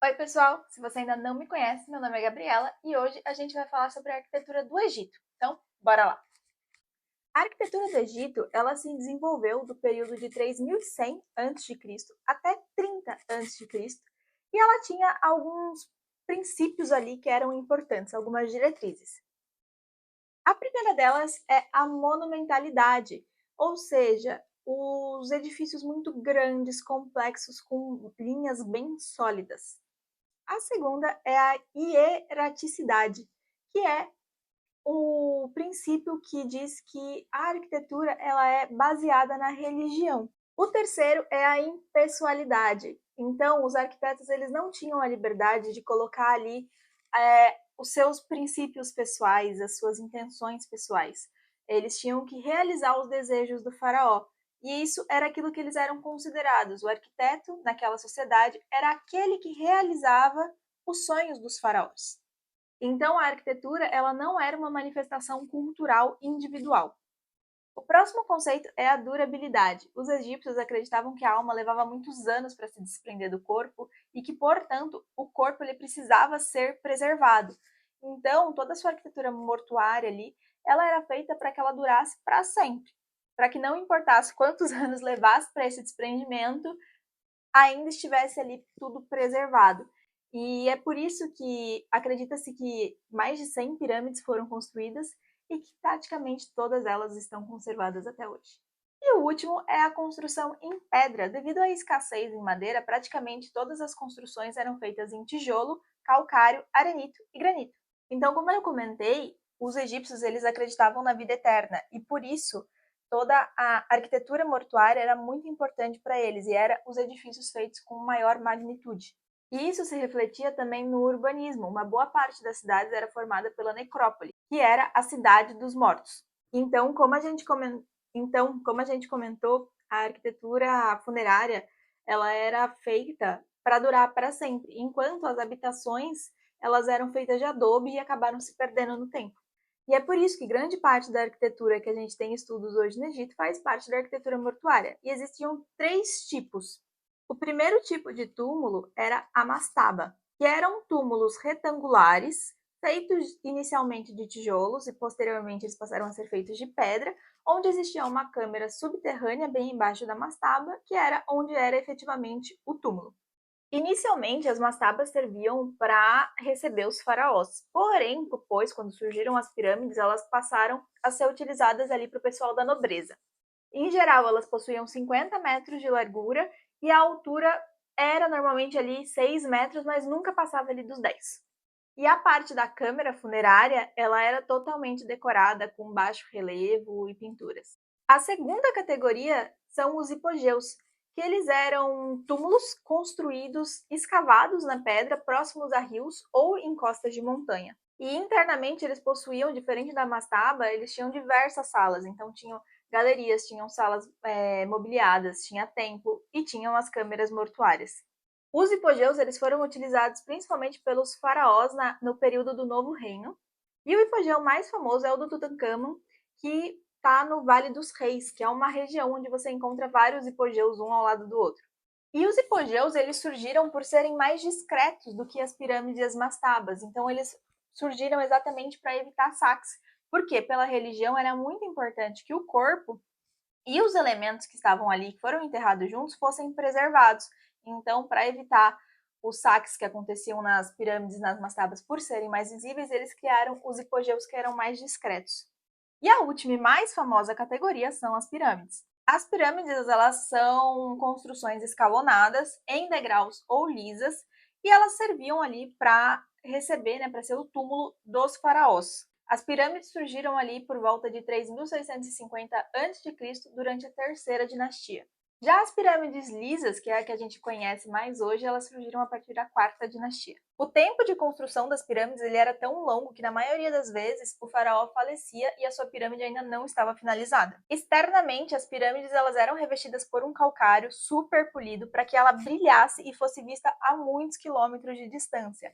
Oi, pessoal! Se você ainda não me conhece, meu nome é Gabriela e hoje a gente vai falar sobre a arquitetura do Egito. Então, bora lá! A arquitetura do Egito, ela se desenvolveu do período de 3100 a.C. até 30 a.C. e ela tinha alguns princípios ali que eram importantes, algumas diretrizes. A primeira delas é a monumentalidade, ou seja, os edifícios muito grandes, complexos, com linhas bem sólidas. A segunda é a hieraticidade, que é o princípio que diz que a arquitetura ela é baseada na religião. O terceiro é a impessoalidade. Então, os arquitetos eles não tinham a liberdade de colocar ali os seus princípios pessoais, as suas intenções pessoais. Eles tinham que realizar os desejos do faraó. E isso era aquilo que eles eram considerados. O arquiteto, naquela sociedade, era aquele que realizava os sonhos dos faraós. Então, a arquitetura ela não era uma manifestação cultural individual. O próximo conceito é a durabilidade. Os egípcios acreditavam que a alma levava muitos anos para se desprender do corpo e que, portanto, o corpo ele precisava ser preservado. Então, toda a sua arquitetura mortuária ali, ela era feita para que ela durasse para sempre, para que não importasse quantos anos levasse para esse desprendimento, ainda estivesse ali tudo preservado. E é por isso que acredita-se que mais de 100 pirâmides foram construídas e que praticamente todas elas estão conservadas até hoje. E o último é a construção em pedra. Devido à escassez em madeira, praticamente todas as construções eram feitas em tijolo, calcário, arenito e granito. Então, como eu comentei, os egípcios eles acreditavam na vida eterna e por isso toda a arquitetura mortuária era muito importante para eles e eram os edifícios feitos com maior magnitude. E isso se refletia também no urbanismo. Uma boa parte das cidades era formada pela necrópole, que era a cidade dos mortos. Então, como a gente comentou, a arquitetura funerária ela era feita para durar para sempre, enquanto as habitações elas eram feitas de adobe e acabaram se perdendo no tempo. E é por isso que grande parte da arquitetura que a gente tem estudos hoje no Egito faz parte da arquitetura mortuária. E existiam três tipos. O primeiro tipo de túmulo era a mastaba, que eram túmulos retangulares, feitos inicialmente de tijolos e posteriormente eles passaram a ser feitos de pedra, onde existia uma câmara subterrânea bem embaixo da mastaba, que era onde era efetivamente o túmulo. Inicialmente, as mastabas serviam para receber os faraós. Porém, depois, quando surgiram as pirâmides, elas passaram a ser utilizadas ali para o pessoal da nobreza. Em geral, elas possuíam 50 metros de largura e a altura era normalmente ali 6 metros, mas nunca passava ali dos 10. E a parte da câmara funerária, ela era totalmente decorada com baixo relevo e pinturas. A segunda categoria são os hipogeus, que eles eram túmulos construídos, escavados na pedra, próximos a rios ou em costas de montanha. E internamente eles possuíam, diferente da mastaba, eles tinham diversas salas, então tinham galerias, tinham salas mobiliadas, tinha templo e tinham as câmeras mortuárias. Os hipogeus eles foram utilizados principalmente pelos faraós no período do Novo Reino. E o hipogeu mais famoso é o do Tutankhamon, que está no Vale dos Reis, que é uma região onde você encontra vários hipogeus um ao lado do outro. E os hipogeus eles surgiram por serem mais discretos do que as pirâmides e as mastabas. Então eles surgiram exatamente para evitar saques. Porque pela religião era muito importante que o corpo e os elementos que estavam ali, que foram enterrados juntos, fossem preservados. Então, para evitar os saques que aconteciam nas pirâmides e nas mastabas por serem mais visíveis, eles criaram os hipogeus que eram mais discretos. E a última e mais famosa categoria são as pirâmides. As pirâmides elas são construções escalonadas em degraus ou lisas e elas serviam ali para receber, para ser o túmulo dos faraós. As pirâmides surgiram ali por volta de 3650 a.C. durante a terceira dinastia. Já as pirâmides lisas, que é a que a gente conhece mais hoje, elas surgiram a partir da quarta dinastia. O tempo de construção das pirâmides ele era tão longo que, na maioria das vezes, o faraó falecia e a sua pirâmide ainda não estava finalizada. Externamente, as pirâmides elas eram revestidas por um calcário super polido para que ela brilhasse e fosse vista a muitos quilômetros de distância.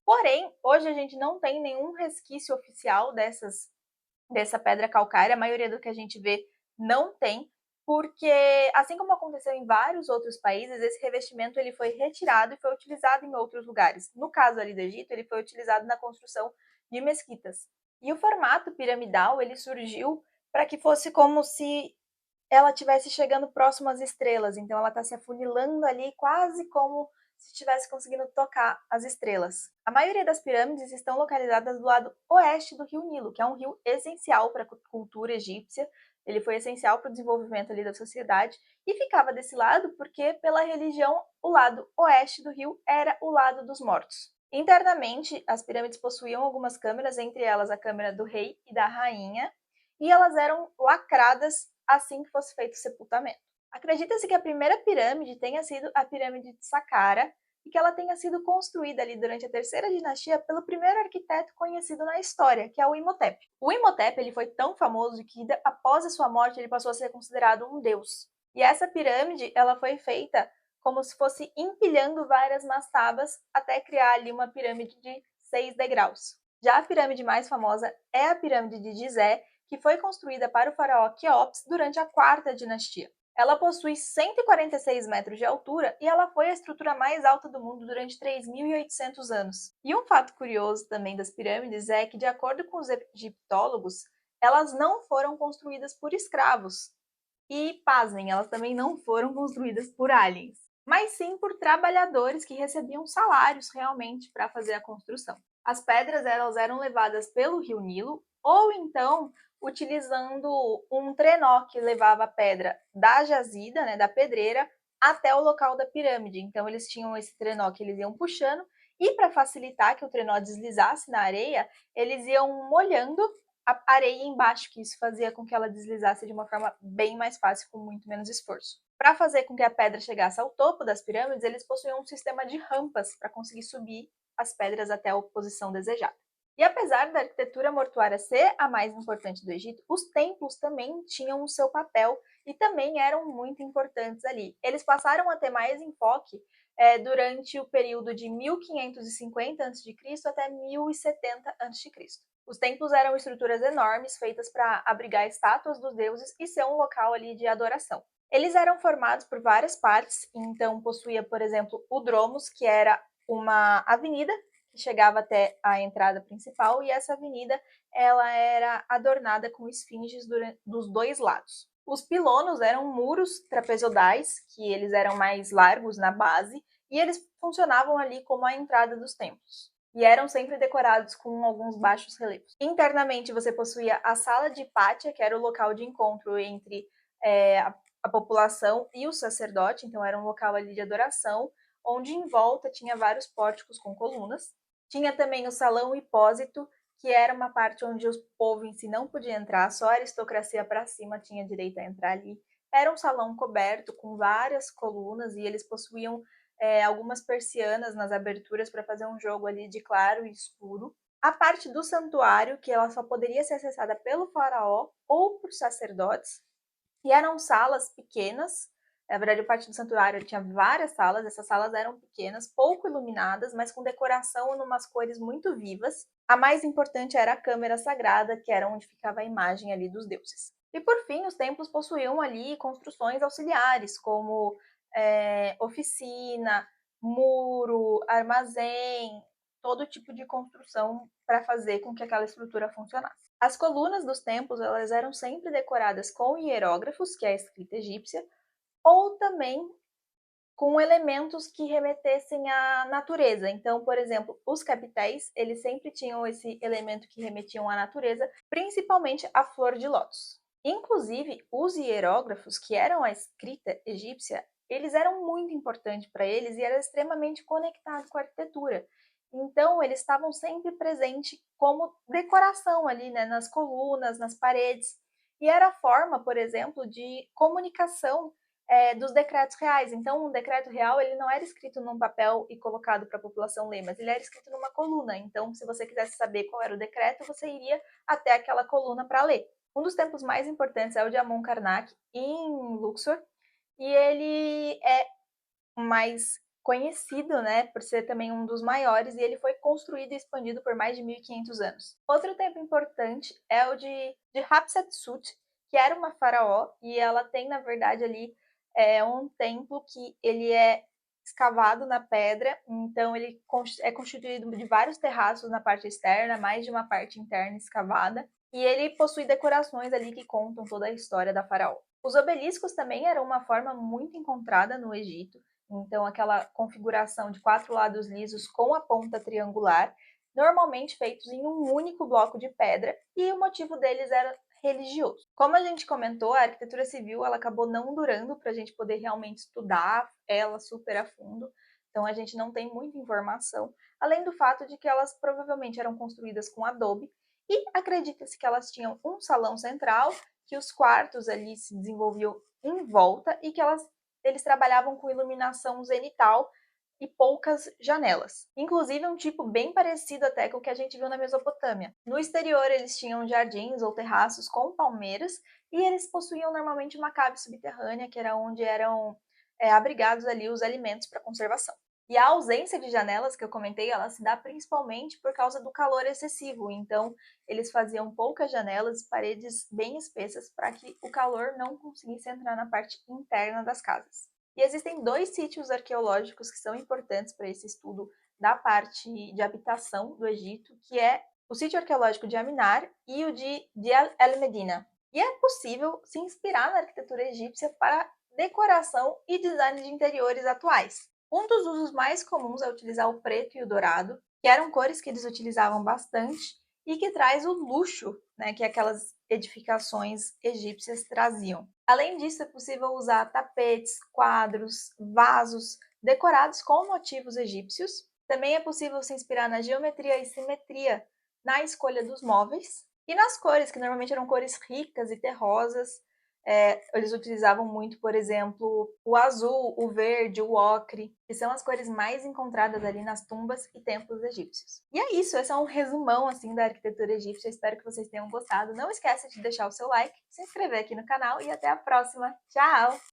Porém, hoje a gente não tem nenhum resquício oficial dessa pedra calcária, a maioria do que a gente vê não tem, porque, assim como aconteceu em vários outros países, esse revestimento ele foi retirado e foi utilizado em outros lugares. No caso ali do Egito, ele foi utilizado na construção de mesquitas. E o formato piramidal ele surgiu para que fosse como se ela estivesse chegando próximo às estrelas, então ela está se afunilando ali quase como se estivesse conseguindo tocar as estrelas. A maioria das pirâmides estão localizadas do lado oeste do rio Nilo, que é um rio essencial para a cultura egípcia. Ele foi essencial para o desenvolvimento ali da sociedade e ficava desse lado porque, pela religião, o lado oeste do rio era o lado dos mortos. Internamente, as pirâmides possuíam algumas câmeras, entre elas a câmera do rei e da rainha, e elas eram lacradas assim que fosse feito o sepultamento. Acredita-se que a primeira pirâmide tenha sido a pirâmide de Saqqara e que ela tenha sido construída ali durante a terceira dinastia pelo primeiro arquiteto conhecido na história, que é o Imhotep. O Imhotep ele foi tão famoso que após a sua morte ele passou a ser considerado um deus. E essa pirâmide ela foi feita como se fosse empilhando várias mastabas até criar ali uma pirâmide de 6 degraus. Já a pirâmide mais famosa é a pirâmide de Gizé, que foi construída para o faraó Quéops durante a quarta dinastia. Ela possui 146 metros de altura e ela foi a estrutura mais alta do mundo durante 3.800 anos. E um fato curioso também das pirâmides é que, de acordo com os egiptólogos, elas não foram construídas por escravos. E, pasmem, elas também não foram construídas por aliens, mas sim por trabalhadores que recebiam salários realmente para fazer a construção. As pedras elas eram levadas pelo rio Nilo ou então utilizando um trenó que levava a pedra da jazida, né, da pedreira, até o local da pirâmide. Então eles tinham esse trenó que eles iam puxando e para facilitar que o trenó deslizasse na areia, eles iam molhando a areia embaixo, que isso fazia com que ela deslizasse de uma forma bem mais fácil, com muito menos esforço. Para fazer com que a pedra chegasse ao topo das pirâmides, eles possuíam um sistema de rampas para conseguir subir as pedras até a posição desejada. E apesar da arquitetura mortuária ser a mais importante do Egito, os templos também tinham o seu papel e também eram muito importantes ali. Eles passaram a ter mais enfoque durante o período de 1550 a.C. até 1070 a.C. Os templos eram estruturas enormes feitas para abrigar estátuas dos deuses e ser um local ali de adoração. Eles eram formados por várias partes, então possuía, por exemplo, o dromos, que era uma avenida que chegava até a entrada principal, e essa avenida ela era adornada com esfinges dos dois lados. Os pilonos eram muros trapezoidais, que eles eram mais largos na base, e eles funcionavam ali como a entrada dos templos. E eram sempre decorados com alguns baixos relevos. Internamente você possuía a sala de Pátia, que era o local de encontro entre a população e o sacerdote, então era um local ali de adoração, onde em volta tinha vários pórticos com colunas. Tinha também o salão hipósito, que era uma parte onde o povo em si não podia entrar, só a aristocracia para cima tinha direito a entrar ali. Era um salão coberto com várias colunas e eles possuíam algumas persianas nas aberturas para fazer um jogo ali de claro e escuro. A parte do santuário, que ela só poderia ser acessada pelo faraó ou por sacerdotes, e eram salas pequenas. Na verdade, a parte do santuário tinha várias salas, essas salas eram pequenas, pouco iluminadas, mas com decoração em umas cores muito vivas. A mais importante era a câmara sagrada, que era onde ficava a imagem ali dos deuses. E por fim, os templos possuíam ali construções auxiliares, como oficina, muro, armazém, todo tipo de construção para fazer com que aquela estrutura funcionasse. As colunas dos templos elas eram sempre decoradas com hierógrafos, que é a escrita egípcia, ou também com elementos que remetessem à natureza. Então, por exemplo, os capitéis, eles sempre tinham esse elemento que remetiam à natureza, principalmente a flor de lótus. Inclusive, os hierógrafos, que eram a escrita egípcia, eles eram muito importantes para eles e era extremamente conectado com a arquitetura. Então, eles estavam sempre presentes como decoração ali, né, nas colunas, nas paredes. E era a forma, por exemplo, de comunicação dos decretos reais. Então, um decreto real ele não era escrito num papel e colocado para a população ler, mas ele era escrito numa coluna. Então, se você quisesse saber qual era o decreto, você iria até aquela coluna para ler. Um dos templos mais importantes é o de Amon Karnak, em Luxor, e ele é mais conhecido, né, por ser também um dos maiores, e ele foi construído e expandido por mais de 1.500 anos. Outro templo importante é o de Hatshepsut, que era uma faraó, e ela tem, na verdade, ali um templo que ele é escavado na pedra, então ele é constituído de vários terraços na parte externa, mais de uma parte interna escavada, e ele possui decorações ali que contam toda a história da faraó. Os obeliscos também eram uma forma muito encontrada no Egito, então aquela configuração de 4 lados lisos com a ponta triangular, normalmente feitos em um único bloco de pedra, e o motivo deles era religioso. Como a gente comentou, a arquitetura civil ela acabou não durando para a gente poder realmente estudar ela super a fundo, então a gente não tem muita informação, além do fato de que elas provavelmente eram construídas com adobe, e acredita-se que elas tinham um salão central, que os quartos ali se desenvolviam em volta e que eles trabalhavam com iluminação zenital e poucas janelas. Inclusive um tipo bem parecido até com o que a gente viu na Mesopotâmia. No exterior eles tinham jardins ou terraços com palmeiras e eles possuíam normalmente uma cave subterrânea, que era onde eram abrigados ali os alimentos para conservação. E a ausência de janelas que eu comentei, ela se dá principalmente por causa do calor excessivo. Então, eles faziam poucas janelas, paredes bem espessas, para que o calor não conseguisse entrar na parte interna das casas. E existem 2 sítios arqueológicos que são importantes para esse estudo da parte de habitação do Egito, que é o sítio arqueológico de Aminar e o de Deir el-Medina. E é possível se inspirar na arquitetura egípcia para decoração e design de interiores atuais. Um dos usos mais comuns é utilizar o preto e o dourado, que eram cores que eles utilizavam bastante e que traz o luxo, né, que aquelas edificações egípcias traziam. Além disso, é possível usar tapetes, quadros, vasos decorados com motivos egípcios. Também é possível se inspirar na geometria e simetria na escolha dos móveis e nas cores, que normalmente eram cores ricas e terrosas. Eles utilizavam muito, por exemplo, o azul, o verde, o ocre, que são as cores mais encontradas ali nas tumbas e templos egípcios. E é isso, esse é um resumão assim da arquitetura egípcia, espero que vocês tenham gostado. Não esqueça de deixar o seu like, se inscrever aqui no canal e até a próxima. Tchau!